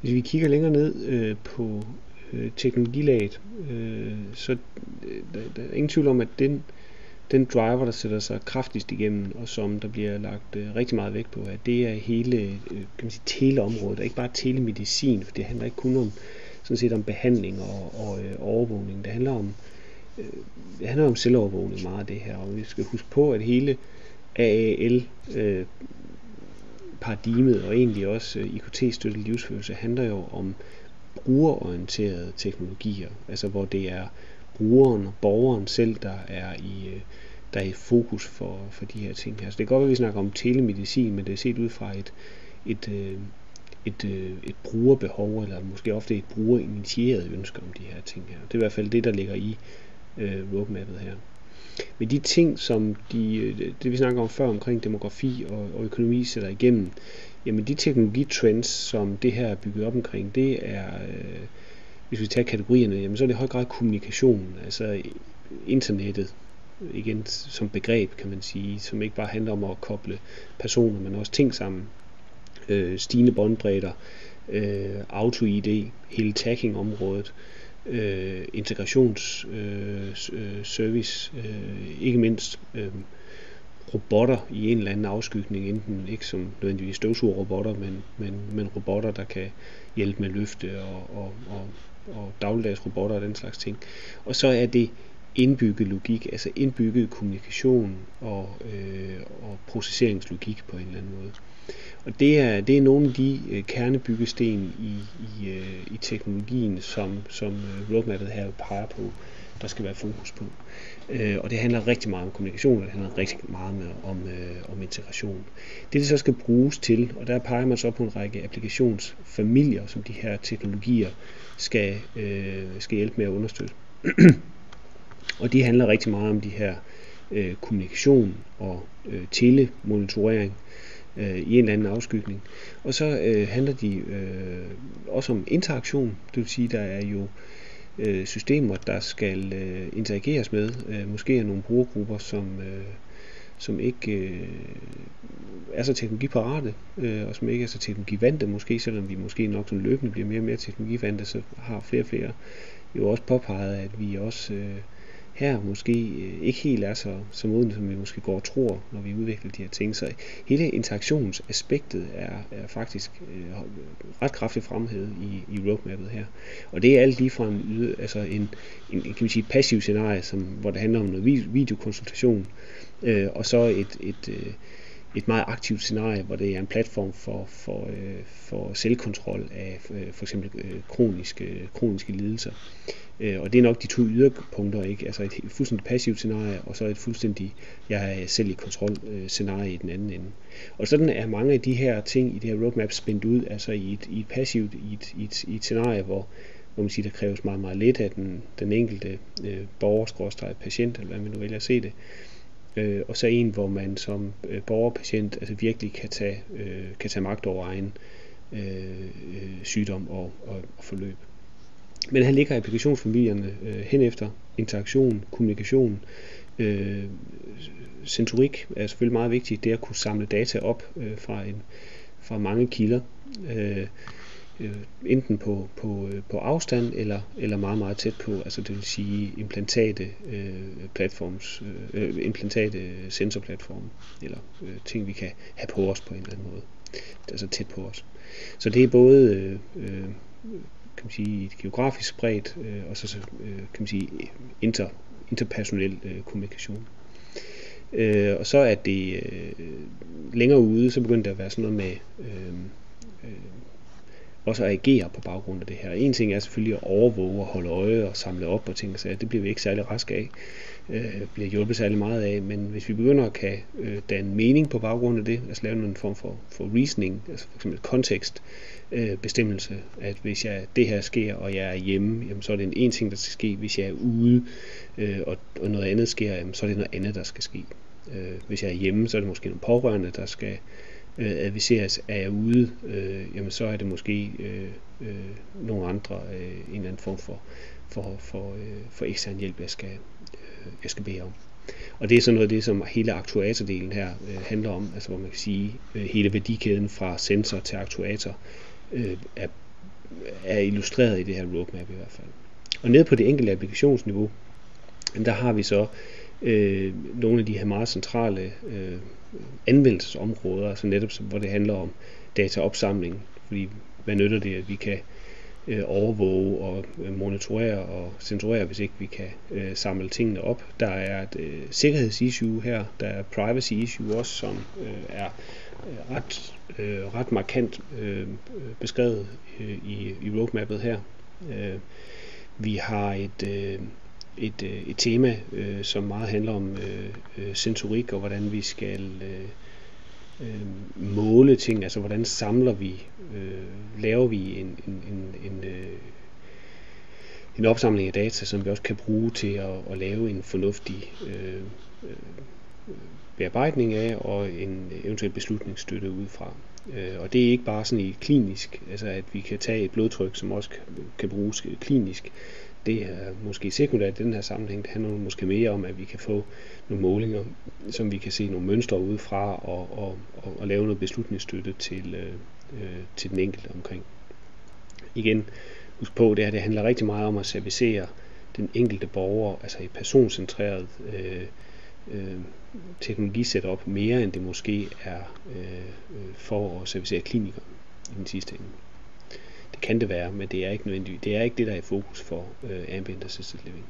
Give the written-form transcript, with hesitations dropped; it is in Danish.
Hvis vi kigger længere ned på teknologilaget, så der er ingen tvivl om, at den driver, der sætter sig kraftigst igennem, og som der bliver lagt rigtig meget vægt på, at det er hele kan man sige, teleområdet, og ikke bare telemedicin, for det handler ikke kun om, sådan set om behandling og overvågning. Det handler om selvovervågning meget af det her, og vi skal huske på, at hele AAL paradigmet og egentlig også IKT-støttet livsførelse handler jo om brugerorienterede teknologier, altså hvor det er brugeren og borgeren selv, der er i fokus for de her ting her. Så det kan godt være, at vi snakker om telemedicin, men det er set ud fra et brugerbehov, eller måske ofte et brugerinitieret ønske om de her ting her. Det er i hvert fald det, der ligger i roadmappet her. Men de ting, som det vi snakker om før omkring demografi og økonomi sætter igennem, jamen de teknologitrends, som det her er bygget op omkring, det er, hvis vi tager kategorierne, jamen så er det i høj grad kommunikation, altså internettet, igen som begreb kan man sige, som ikke bare handler om at koble personer, men også ting sammen, stigende båndbredder, auto-ID, hele tagging-området, integrationsservice, ikke mindst robotter i en eller anden afskygning, enten ikke som nødvendigvis støvsugerrobotter, men robotter, der kan hjælpe med løfte og dagligdags robotter og den slags ting. Og så er det indbygget logik, altså indbygget kommunikation og processeringslogik på en eller anden måde. Og det er nogle af de kernebyggesten i teknologien, som roadmappet her peger på, der skal være fokus på. Og det handler rigtig meget om kommunikation, og det handler rigtig meget om integration. Det så skal bruges til, og der peger man så på en række applikationsfamilier, som de her teknologier skal hjælpe med at understøtte. Og de handler rigtig meget om de her kommunikation og telemonitorering i en eller anden afskygning. Og så handler de også om interaktion, det vil sige, der er jo systemer, der skal interageres med. Måske er nogle brugergrupper, som ikke er så teknologiparate, og som ikke er så teknologivante, måske selvom vi måske nok sådan løbende bliver mere og mere teknologivante, så har flere jo også påpeget, at vi også her måske ikke helt er så modne, som vi måske går og tror, når vi udvikler de her ting. Så hele interaktionsaspektet er faktisk ret kraftigt fremhævet i roadmappet her. Og det er alt lige fra en kan man sige, passiv scenarie, hvor det handler om noget videokonsultation, og så et meget aktivt scenarie, hvor det er en platform for selvkontrol af for eksempel kroniske lidelser. Og det er nok de to yderpunkter, ikke? Altså et fuldstændig passivt scenarie, og så et fuldstændig jeg er selv i kontrol scenarie i den anden ende. Og sådan er mange af de her ting i det her roadmap spændt ud, altså i et passivt, i et scenarie, hvor man siger, der kræves meget, meget lidt af den enkelte borger-patient, eller hvad man nu vælger at se det. Og så en, hvor man som borger-patient altså virkelig kan tage magt over egen sygdom og forløb. Men her ligger applikationsfamilierne hen efter interaktion, kommunikation, sensorik er selvfølgelig meget vigtigt, det at kunne samle data op fra mange kilder, enten på afstand eller meget, meget tæt på, altså det vil sige implantate sensorplatforme, eller ting vi kan have på os på en eller anden måde, altså tæt på os. Så det er både kan man sige, et geografisk spredt, og så kan man sige interpersonel kommunikation. Og så er det længere ude, så begynder det at være sådan noget med også at agere på baggrund af det her. En ting er selvfølgelig at overvåge og holde øje og samle op og ting, så det bliver vi ikke særlig raske af, bliver hjulpet særlig meget af, men hvis vi begynder at kan danne mening på baggrund af det, altså lave en form for reasoning, altså for eksempel kontekst, bestemmelse, at hvis det her sker, og jeg er hjemme, jamen, så er det en ting, der skal ske. Hvis jeg er ude, og noget andet sker, jamen, så er det noget andet, der skal ske. Hvis jeg er hjemme, så er det måske nogle pårørende, der skal adviseres. Er jeg ude, jamen, så er det måske nogle andre, en eller anden form for ekstern hjælp, jeg skal bede om. Og det er sådan noget af det, som hele aktuatordelen her handler om, altså hvor man kan sige, hele værdikæden fra sensor til aktuator er er illustreret i det her roadmap i hvert fald. Og nede på det enkelte applikationsniveau, der har vi så nogle af de her meget centrale anvendelsesområder, altså netop hvor det handler om dataopsamling, fordi hvad nytter det, at vi kan overvåge og monitorere og censurere, hvis ikke vi kan samle tingene op. Der er et sikkerhedsissue her, der er privacy issue også, som er ret markant beskrevet i roadmappet her. Vi har et tema, som meget handler om sensorik, og hvordan vi skal måle ting, altså hvordan samler vi, laver vi en opsamling af data, som vi også kan bruge til at lave en fornuftig bearbejdning af, og en eventuel beslutningsstøtte ud fra. Og det er ikke bare sådan i klinisk, altså at vi kan tage et blodtryk, som også kan bruges klinisk. Det er måske sekundært i den her sammenhæng. Det handler måske mere om, at vi kan få nogle målinger, som vi kan se nogle mønstre ud fra, og lave noget beslutningsstøtte til den enkelte omkring. Igen, husk på, det handler rigtig meget om at servicere den enkelte borger, altså i personcentreret teknologisetup, mere end det måske er for at servicere klinikere i den sidste ende. Det kan det være, men det er ikke nødvendigt. Det er ikke det, der er i fokus for Ambient Assisted Living.